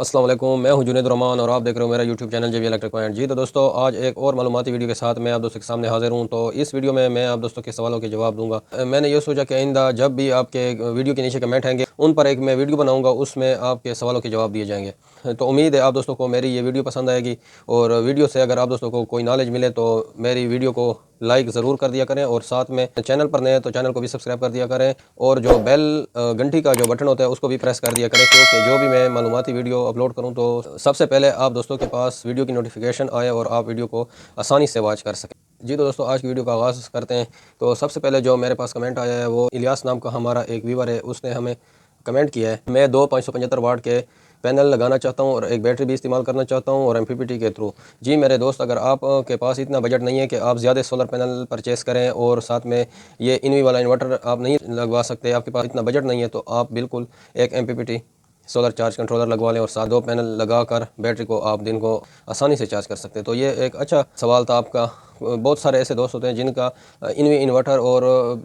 अस्सलाम वालेकुम, मैं हूं जुनैद रहमान और आप देख रहे हो मेरा यूट्यूब चैनल जेवी इलेक्ट्रिक पॉइंट। जी तो दोस्तों, आज एक और मालूमाती वीडियो के साथ मैं आप दोस्तों के सामने हाजिर हूं। तो इस वीडियो में मैं आप दोस्तों के सवालों के जवाब दूंगा। मैंने ये सोचा कि आइंदा जब भी आपके वीडियो के नीचे कमेंट आएंगे उन पर एक मैं वीडियो बनाऊँगा, उसमें आपके सवालों के जवाब दिए जाएंगे। तो उम्मीद है आप दोस्तों को मेरी ये वीडियो पसंद आएगी और वीडियो से अगर आप दोस्तों को कोई नॉलेज मिले तो मेरी वीडियो को लाइक ज़रूर कर दिया करें और साथ में चैनल पर नए हैं तो चैनल को भी सब्सक्राइब कर दिया करें और जो बेल घंटी का जो बटन होता है उसको भी प्रेस कर दिया करें, क्योंकि जो भी मैं मालूमाती वीडियो अपलोड करूं तो सबसे पहले आप दोस्तों के पास वीडियो की नोटिफिकेशन आए और आप वीडियो को आसानी से वॉच कर सकें। जी तो दोस्तों, आज की वीडियो का आगाज़ करते हैं। तो सबसे पहले जो मेरे पास कमेंट आया है वो इलियास नाम का हमारा एक व्यूवर है, उसने हमें कमेंट किया है। मैं दो 575 वाट के पैनल लगाना चाहता हूं और एक बैटरी भी इस्तेमाल करना चाहता हूं और एमपीपीटी के थ्रू। जी मेरे दोस्त, अगर आप के पास इतना बजट नहीं है कि आप ज़्यादा सोलर पैनल परचेस करें और साथ में ये इनवी वाला इन्वर्टर आप नहीं लगवा सकते, आपके पास इतना बजट नहीं है, तो आप बिल्कुल एक एमपीपीटी सोलर चार्ज कंट्रोलर लगवा लें और साथ दो पैनल लगाकर बैटरी को आप दिन को आसानी से चार्ज कर सकते हैं। तो ये एक अच्छा सवाल था आपका। बहुत सारे ऐसे दोस्त होते हैं जिनका इनवी इन्वर्टर और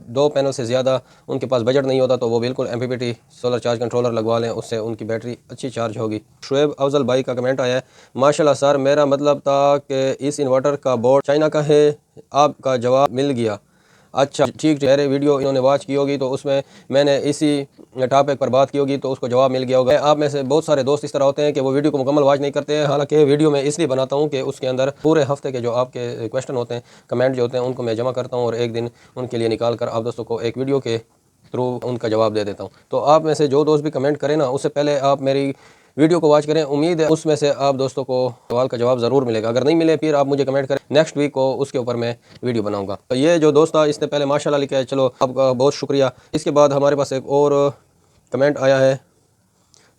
दो पैनल से ज़्यादा उनके पास बजट नहीं होता, तो वो बिल्कुल एमपीपीटी सोलर चार्ज कंट्रोलर लगवा लें, उससे उनकी बैटरी अच्छी चार्ज होगी। शुएब अफजल भाई का कमेंट आया है, माशाल्लाह सर, मेरा मतलब था कि इस इन्वर्टर का बोर्ड चाइना का है। आपका जवाब मिल गया। अच्छा ठीक, मेरे वीडियो इन्होंने वॉच की होगी तो उसमें मैंने इसी टॉपिक पर बात की होगी तो उसको जवाब मिल गया होगा। आप में से बहुत सारे दोस्त इस तरह होते हैं कि वो वीडियो को मुकम्मल वॉच नहीं करते हैं। हालांकि वीडियो मैं इसलिए बनाता हूं कि उसके अंदर पूरे हफ्ते के जो आपके क्वेश्चन होते हैं, कमेंट जो होते हैं, उनको मैं जमा करता हूं और एक दिन उनके लिए निकाल कर आप दोस्तों को एक वीडियो के थ्रू उनका जवाब दे देता हूँ। तो आप में से जो दोस्त भी कमेंट करें ना, उससे पहले आप मेरी वीडियो को वॉच करें। उम्मीद है उसमें से आप दोस्तों को सवाल का जवाब ज़रूर मिलेगा। अगर नहीं मिले फिर आप मुझे कमेंट करें, नेक्स्ट वीक को उसके ऊपर मैं वीडियो बनाऊंगा। तो ये जो दोस्त था इससे पहले माशाल्लाह लिखा है, चलो आपका बहुत शुक्रिया। इसके बाद हमारे पास एक और कमेंट आया है,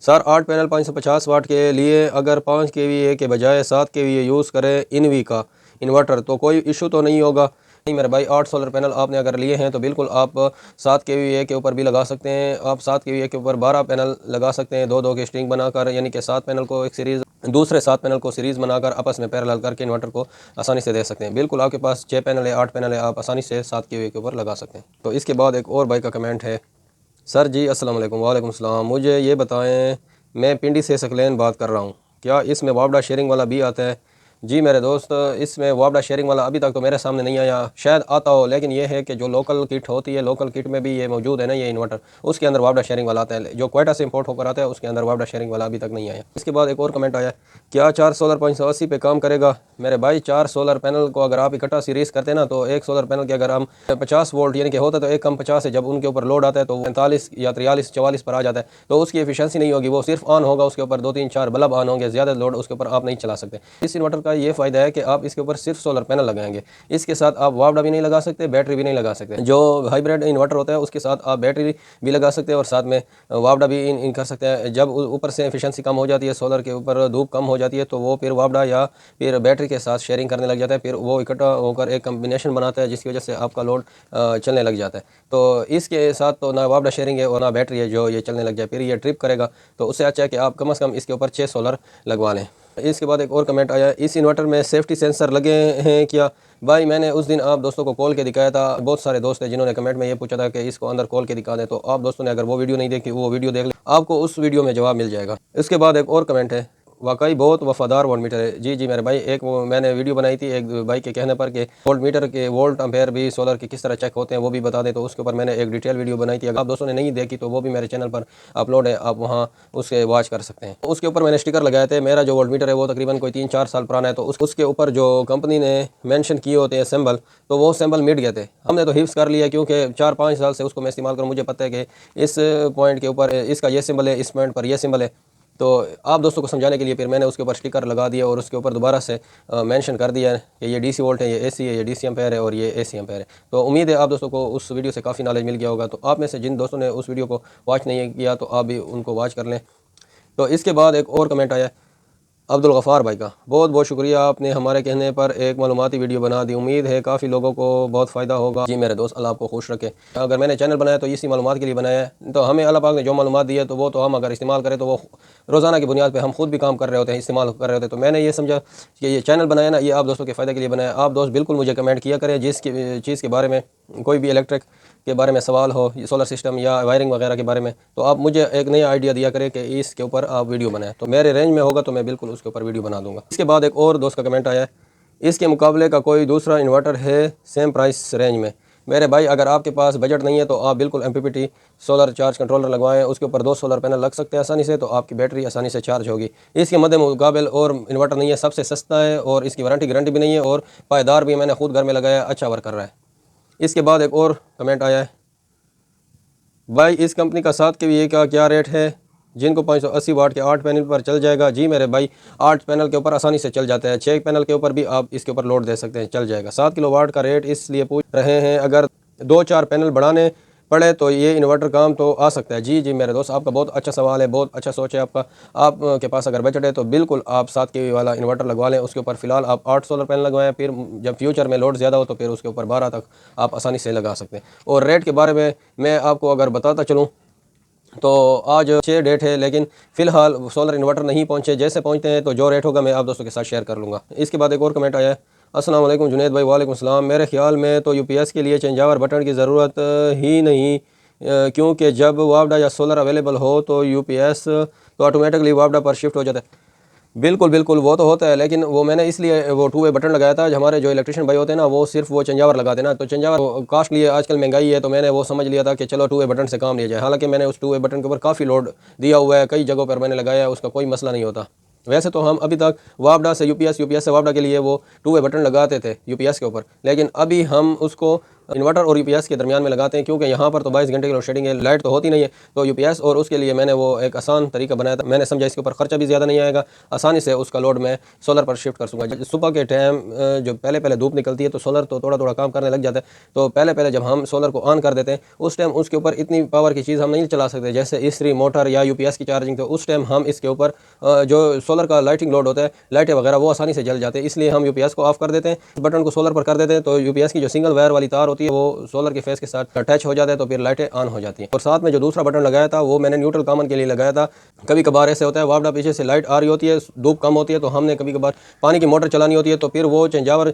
सर 8 पैनल 550 वाट के लिए अगर 5 kVA के बजाय 7 kVA यूज़ करें इनवी का इन्वर्टर तो कोई इशू तो नहीं होगा? नहीं मेरे भाई, 8 सोलर पैनल आपने अगर लिए हैं तो बिल्कुल आप 7 kVA के ऊपर भी लगा सकते हैं। आप 7 kVA के ऊपर 12 पैनल लगा सकते हैं, दो दो के स्ट्रिंग बनाकर, यानी कि 7 पैनल को एक सीरीज़, दूसरे 7 पैनल को सीरीज़ बनाकर आपस में पैरेलल करके इन्वर्टर को आसानी से दे सकते हैं। बिल्कुल आपके पास 6 पैनल है, 8 पैनल है, आप आसानी से 7 kVA के ऊपर लगा सकते हैं। तो इसके बाद एक और भाई का कमेंट है, सर जी अस्सलाम वालेकुम। वालेकुम सलाम। मुझे ये बताएं, मैं पिंडी से सकलैन बात कर रहा हूँ, क्या इसमें वापडा शेयरिंग वाला भी आता है? जी मेरे दोस्त, इसमें वापडा शेयरिंग वाला अभी तक तो मेरे सामने नहीं आया, शायद आता हो, लेकिन ये है कि जो लोकल किट होती है, लोकल किट में भी ये मौजूद है ना ये इन्वर्टर, उसके अंदर वापडा शेयरिंग वाला आता है। जो क्वेटा से इंपोर्ट होकर आता है उसके अंदर वापडा शेयरिंग वाला अभी तक नहीं आया। इसके बाद एक और कमेंट आया, क्या 4 सोलर 580 पे काम करेगा? मेरे भाई, 4 सोलर पैनल को अगर आप इकट्ठा सीरीज करते हैं ना, तो एक सोलर पैनल के अगर हम 50 वोल्ट यानी कि होता है तो एक कम 50 है, जब उनके ऊपर लोड आता है तो 45 या 43 44 पर आ जाता है, तो उसकी एफिशिएंसी नहीं होगी। वो सिर्फ ऑन होगा, उसके ऊपर 2 3 4 बल्ब ऑन होंगे, ज़्यादा लोड उसके ऊपर आप नहीं चला सकते। इस इन्वर्टर का ये फ़ायदा है कि आप इसके ऊपर सिर्फ सोलर पैनल लगाएंगे, इसके साथ आप वापडा भी नहीं लगा सकते, बैटरी भी नहीं लगा सकते। जो हाइब्रिड इन्वर्टर होता है उसके साथ आप बैटरी भी लगा सकते हैं और साथ में वापडा भी इन कर सकते हैं। जब ऊपर से एफिशिएंसी कम हो जाती है, सोलर के ऊपर धूप कम हो जाती है, तो वो फिर वापडा या फिर बैटरी के साथ शेयरिंग करने लग जाता है, फिर वो इकट्ठा होकर एक कम्बिनेशन बनाता है जिसकी वजह से आपका लोड चलने लग जाता है। तो इसके साथ तो ना वापडा शेयरिंग है और ना बैटरी है जो ये चलने लग जाए, फिर ये ट्रिप करेगा। तो उससे अच्छा है कि आप कम से कम इसके ऊपर 6 सोलर लगवा लें। इसके बाद एक और कमेंट आया, इस इन्वर्टर में सेफ्टी सेंसर लगे हैं क्या? भाई मैंने उस दिन आप दोस्तों को कॉल के दिखाया था। बहुत सारे दोस्त हैं जिन्होंने कमेंट में ये पूछा था कि इसको अंदर कॉल के दिखा दें, तो आप दोस्तों ने अगर वो वीडियो नहीं देखी, वो वीडियो देख लें, आपको उस वीडियो में जवाब मिल जाएगा। इसके बाद एक और कमेंट है, वाकई बहुत वफादार वोल्ट मीटर है। जी मेरे भाई, एक वो मैंने वीडियो बनाई थी एक भाई के कहने पर कि वोल्ट मीटर के वोल्ट एम्पेयर भी सोलर के किस तरह चेक होते हैं वो भी बता दें, तो उसके ऊपर मैंने एक डिटेल वीडियो बनाई थी। अगर आप दोस्तों ने नहीं देखी तो वो भी मेरे चैनल पर अपलोड है, आप वहाँ उसके वॉच कर सकते हैं। उसके ऊपर मैंने स्टिकर लगाए थे। मेरा जो वोल्ट मीटर है वो तकरीबन कोई 3 4 साल पुराना है, तो उसके ऊपर जो कंपनी ने मैंशन किए होते हैं सिंबल, तो वो सिंबल मिट गए थे। हमने तो हिफ्स कर लिया क्योंकि 4 5 साल से उसको मैं इस्तेमाल करूँ, मुझे पता है कि इस पॉइंट के ऊपर इसका ये सिंबल है, इस पॉइंट पर यह सिंबल है। तो आप दोस्तों को समझाने के लिए फिर मैंने उसके ऊपर स्टिकर लगा दिया और उसके ऊपर दोबारा से मेंशन कर दिया है कि ये डीसी वोल्ट है, ये एसी है, ये डीसी एम्पेयर है और ये एसी एम्पेयर है। तो उम्मीद है आप दोस्तों को उस वीडियो से काफ़ी नॉलेज मिल गया होगा। तो आप में से जिन दोस्तों ने उस वीडियो को वॉच नहीं किया तो आप भी उनको वॉच कर लें। तो इसके बाद एक और कमेंट आया अब्दुल गफ़ार भाई का, बहुत बहुत शुक्रिया, आपने हमारे कहने पर एक मालूमाती वीडियो बना दी। उम्मीद है काफ़ी लोगों को बहुत फ़ायदा होगा। जी मेरे दोस्त, अल्लाह आपको खुश रखे। अगर मैंने चैनल बनाया तो इसी मालूमात के लिए बनाया है। तो हमें अल्लाह पाक ने जो मालूमात दी है तो वो तो हम अगर इस्तेमाल करें तो वो रोज़ाना की बुनियाद पर हम खुद भी काम कर रहे होते हैं, इस्तेमाल कर रहे होते हैं। तो मैंने ये समझा कि ये चैनल बनाया ना, ये आप दोस्तों के फ़ायदे के लिए बनाया। आप दोस्त बिल्कुल मुझे कमेंट किया करें जिस चीज़ के बारे में कोई भी इलेक्ट्रिक के बारे में सवाल हो, सोलर सिस्टम या वायरिंग वगैरह के बारे में, तो आप मुझे एक नया आइडिया दिया करें कि इसके ऊपर आप वीडियो बनाएं। तो मेरे रेंज में होगा तो मैं बिल्कुल उसके ऊपर वीडियो बना दूंगा। इसके बाद एक और दोस्त का कमेंट आया है, इसके मुकाबले का कोई दूसरा इन्वर्टर है सेम प्राइस रेंज में? मेरे भाई, अगर आपके पास बजट नहीं है तो आप बिल्कुल MPPT सोलर चार्ज कंट्रोलर लगवाएं, उसके ऊपर 2 सोलर पैनल लग सकते हैं आसानी से, तो आपकी बैटरी आसानी से चार्ज होगी। इसके मद्दे मुकाबले और इन्वर्टर नहीं है, सबसे सस्ता है और इसकी वारंटी गारंटी भी नहीं है और पायदार भी, मैंने खुद घर में लगाया, अच्छा वर्क कर रहा है। इसके बाद एक और कमेंट आया है, भाई इस कंपनी का 7 kVA का क्या रेट है जिनको 580 वाट के 8 पैनल पर चल जाएगा? जी मेरे भाई, 8 पैनल के ऊपर आसानी से चल जाता है, 6 पैनल के ऊपर भी आप इसके ऊपर लोड दे सकते हैं, चल जाएगा। 7 किलोवाट का रेट इसलिए पूछ रहे हैं, अगर 2-4 पैनल बढ़ाने पड़े तो ये इन्वर्टर काम तो आ सकता है। जी मेरे दोस्त, आपका बहुत अच्छा सवाल है, बहुत अच्छा सोच है आपका। आपके पास अगर बजट है तो बिल्कुल आप 7 kV वाला इन्वर्टर लगवा लें, उसके ऊपर फ़िलहाल आप 8 सोलर पैनल लगवाएं, फिर जब फ्यूचर में लोड ज़्यादा हो तो फिर उसके ऊपर 12 तक आप आसानी से लगा सकते हैं। और रेट के बारे में मैं आपको अगर बताता चलूँ तो आज 6 डेट है, लेकिन फ़िलहाल सोलर इन्वर्टर नहीं पहुंचे, जैसे पहुंचते हैं तो जो रेट होगा मैं आप दोस्तों के साथ शेयर कर लूँगा। इसके बाद एक और कमेंट आया है, अस्सलाम वालेकुम जुनैद भाई। वालेकुम सलाम। मेरे ख्याल में तो UPS के लिए चेंजओवर बटन की ज़रूरत ही नहीं, क्योंकि जब वापडा या सोलर अवेलेबल हो तो UPS तो ऑटोमेटिकली वापडा पर शिफ्ट हो जाता है। बिल्कुल बिल्कुल, वो तो होता है, लेकिन वो मैंने इसलिए वो 2 वे बटन लगाया था। हमारे जो इलेक्ट्रिशियन भाई होते हैं ना, वो सिर्फ वो चेंजओवर लगाते हैं ना, तो चेंजओवर कॉस्टली है, आजकल महंगाई है, तो मैंने वो समझ लिया था कि चलो 2 वे बटन से काम लिया जाए। हालांकि मैंने उस 2 वे बटन के ऊपर काफ़ी लोड दिया हुआ है, कई जगहों पर मैंने लगाया है, उसका कोई मसला नहीं होता। वैसे तो हम अभी तक वापडा से UPS, UPS से वापडा के लिए वो 2 वे बटन लगाते थे UPS के ऊपर, लेकिन अभी हम उसको इन्वर्टर और UPS के दरमियान में लगाते हैं, क्योंकि यहाँ पर तो 22 घंटे की लोड शेडिंग है, लाइट तो होती नहीं है, तो UPS और उसके लिए मैंने वो एक आसान तरीका बनाया था। मैंने समझा इसके ऊपर खर्चा भी ज़्यादा नहीं आएगा, आसानी से उसका लोड मैं सोलर पर शिफ्ट कर सकूँगा। सुबह के टाइम जो पहले पहले धूप निकलती है तो सोलर तो थोड़ा थोड़ा काम करने लग जाता है, तो पहले पहले जब हम सोलर को ऑन कर देते हैं उस टाइम उसके ऊपर इतनी पावर की चीज़ हम नहीं चला सकते, जैसे इस्त्री, मोटर या UPS की चार्जिंग। तो उस टाइम हम इसके ऊपर जो सोलर का लाइटिंग लोड होता है, लाइटें वगैरह, वो आसानी से जल जाते हैं, इसलिए हम UPS को ऑफ कर देते हैं, बटन को सोलर पर कर देते हैं, तो UPS की जो सिंगल वायर वाली तार होती है वो सोलर के फेस के साथ अटैच हो जाता है, तो फिर लाइटें ऑन हो जाती हैं। और साथ में जो दूसरा बटन लगाया था वो मैंने न्यूट्रल कॉमन के लिए लगाया था। कभी कभार ऐसे होता है वापडा पीछे से लाइट आ रही होती है, धूप कम होती है, तो हमने कभी कभार पानी की मोटर चलानी होती है, तो फिर वो चेंजओवर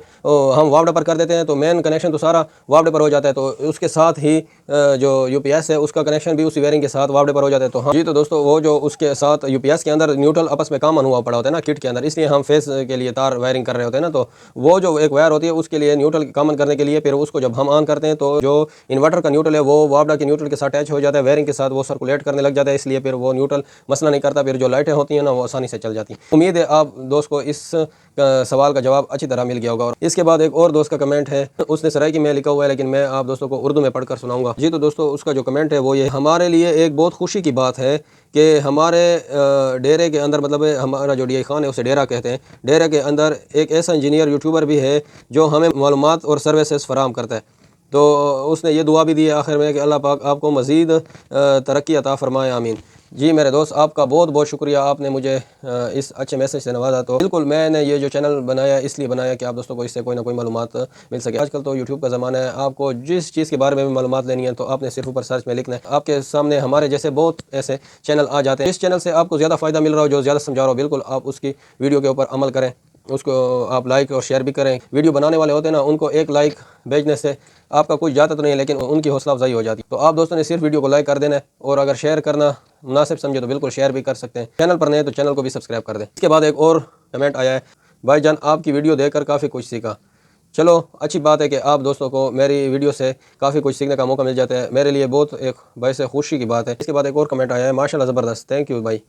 हम वापडा पर कर देते हैं, तो मेन कनेक्शन तो सारा वापडे पर हो जाता है, तो उसके साथ ही जो UPS है उसका कनेक्शन भी उसी वायरिंग के साथ वापडे पर हो जाता है। तो हाँ जी, तो दोस्तों वो जो उसके साथ UPS के अंदर न्यूट्रल आपस में कॉमन हुआ पड़ा होता है ना किट के अंदर, इसलिए हम फेस के लिए तार वायरिंग कर रहे होते हैं ना, तो वो जो एक वायर होती है उसके लिए न्यूट्रल कॉमन करने के लिए फिर उसको जब हम ऑन करते हैं तो जो इन्वर्टर का न्यूट्रल है वो वापडा के न्यूट्रल के साथ अटैच हो जाता है, वायरिंग के साथ वो सर्कुलेट करने लग जाता है, इसलिए फिर वो न्यूट्रल मसला नहीं करता, फिर जो लाइटें होती हैं ना वो आसानी से चल जाती हैं। उम्मीद है आप दोस्त को इस सवाल का जवाब अच्छी तरह मिल गया होगा। और इसके बाद एक और दोस्त का कमेंट है, उसने सराइकी में लिखा हुआ है, लेकिन मैं आप दोस्तों को उर्दू में पढ़कर सुनाऊंगा। जी तो दोस्तों, उसका जो कमेंट है वो ये, हमारे लिए एक बहुत खुशी की बात है कि हमारे डेरे के अंदर, मतलब हमारा जो DI खान है उसे डेरा कहते हैं, डेरे के अंदर एक ऐसा इंजीनियर यूट्यूबर भी है जो हमें मालूमात और सर्विसेज फराहम करता है। तो उसने ये दुआ भी दी है आखिर में कि अल्लाह पाक आपको मज़ीद तरक्की अता फरमाए, आमीन। जी मेरे दोस्त, आपका बहुत बहुत शुक्रिया, आपने मुझे इस अच्छे मैसेज से नवाजा। तो बिल्कुल मैंने ये जो चैनल बनाया इसलिए बनाया कि आप दोस्तों को इससे कोई ना कोई मालूमात मिल सके। आजकल तो यूट्यूब का ज़माना है, आपको जिस चीज़ के बारे में भी मालूमात लेनी है तो आपने सिर्फ ऊपर सर्च में लिखना है, आपके सामने हमारे जैसे बहुत ऐसे चैनल आ जाते हैं। इस चैनल से आपको ज़्यादा फ़ायदा मिल रहा हो, जो ज़्यादा समझा रहा हो, बिल्कुल आप उसकी वीडियो के ऊपर अमल करें, उसको आप लाइक और शेयर भी करें। वीडियो बनाने वाले होते हैं ना, उनको एक लाइक भेजने से आपका कुछ जाता तो नहीं है, लेकिन उनकी हौसला अफजाई हो जाती है। तो आप दोस्तों ने सिर्फ वीडियो को लाइक कर देना है, और अगर शेयर करना मुनासिब समझे तो बिल्कुल शेयर भी कर सकते हैं। चैनल पर नए तो चैनल को भी सब्सक्राइब कर दें। इसके बाद एक और कमेंट आया है, भाईजान आपकी वीडियो देखकर काफ़ी कुछ सीखा। चलो अच्छी बात है कि आप दोस्तों को मेरी वीडियो से काफ़ी कुछ सीखने का मौका मिल जाता है, मेरे लिए बहुत एक बायस खुशी की बात है। इसके बाद एक और कमेंट आया है, माशाल्लाह ज़बरदस्त, थैंक यू भाई।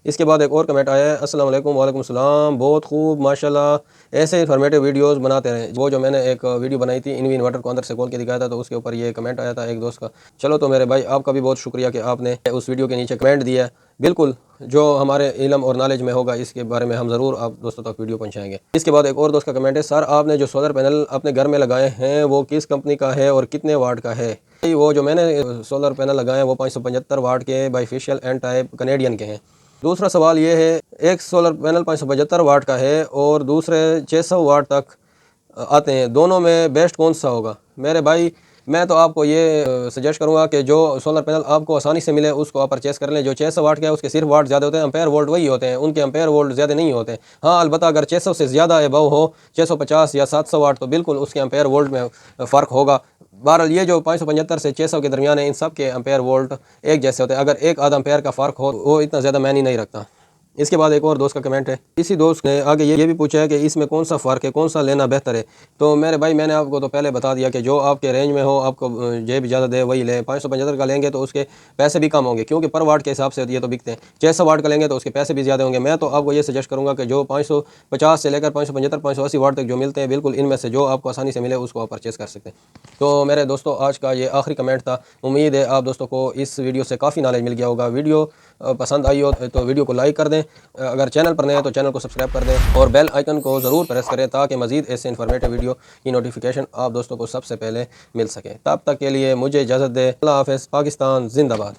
इसके बाद एक और कमेंट आया है, अस्सलाम वालेकुम। वालेकुम सलाम, बहुत खूब माशाल्लाह, ऐसे इन्फॉर्मेटिव वीडियोस बनाते रहें। वो जो मैंने एक वीडियो बनाई थी इनवी इन्वर्टर को अंदर से खोल के दिखाया था, तो उसके ऊपर ये कमेंट आया था एक दोस्त का। चलो तो मेरे भाई, आपका भी बहुत शुक्रिया कि आपने उस वीडियो के नीचे कमेंट दिया है। बिल्कुल जो हमारे इल्म और नॉलेज में होगा इसके बारे में हम ज़रूर आप दोस्तों तक वीडियो पहुँचाएँगे। इसके बाद एक और दोस्त का कमेंट है, सर आपने जो सोलर पैनल अपने घर में लगाए हैं वो किस कंपनी का है और कितने वाट का है? वो जो मैंने सोलर पैनल लगाए हैं वो 575 वाट के बाईफेशियल एन टाइप कनेडियन के हैं। दूसरा सवाल ये है, एक सोलर पैनल 575 वाट का है और दूसरे 600 वाट तक आते हैं, दोनों में बेस्ट कौन सा होगा? मेरे भाई मैं तो आपको ये सजेस्ट करूँगा कि जो सोलर पैनल आपको आसानी से मिले उसको आप परचेस कर लें। जो 600 वाट का है उसके सिर्फ वाट ज़्यादा होते हैं, एम्पेयर वोल्ट वही होते हैं, उनके एम्पेयर वोल्ट ज़्यादा नहीं होते। हाँ, अलबत्ता अगर 600 से ज़्यादा एबव हो, 650 या 700 वाट, तो बिल्कुल उसके एम्पेयर वोल्ट में फ़र्क होगा। बहरहाल ये जो 575 से 600 के दरमियान है, इन सब के एम्पेयर वोल्ट एक जैसे होते हैं। अगर एक आधा एम्पेयर का फ़र्क हो वो इतना ज़्यादा मायने नहीं रखता। इसके बाद एक और दोस्त का कमेंट है। इसी दोस्त ने आगे ये भी पूछा है कि इसमें कौन सा फ़र्क है, कौन सा लेना बेहतर है। तो मेरे भाई, मैंने आपको तो पहले बता दिया कि जो आपके रेंज में हो, आपको जेब ज़्यादा दे वही ले। 575 का लेंगे तो उसके पैसे भी कम होंगे, क्योंकि पर वाट के हिसाब से ये तो बिकते हैं। 600 वाट का लेंगे तो उसके पैसे भी ज़्यादा होंगे। मैं तो आपको ये सजेस्ट करूँगा कि जो 550 से लेकर 575 580 वाट तक जो मिलते हैं, बिल्कुल इनमें से जो आपको आसानी से मिले उसको आप परचेस कर सकते हैं। तो मेरे दोस्तों, आज का ये आखिरी कमेंट था। उम्मीद है आप दोस्तों को इस वीडियो से काफ़ी नॉलेज मिल गया होगा। वीडियो पसंद आई हो तो वीडियो को लाइक कर दें। अगर चैनल पर नए हैं तो चैनल को सब्सक्राइब कर दें और बेल आइकन को ज़रूर प्रेस करें, ताकि मज़ीद ऐसे इन्फॉर्मेटिव वीडियो की नोटिफिकेशन आप दोस्तों को सबसे पहले मिल सके। तब तक के लिए मुझे इजाज़त दें। अल्लाह हाफ़िज़। पाकिस्तान जिंदाबाद।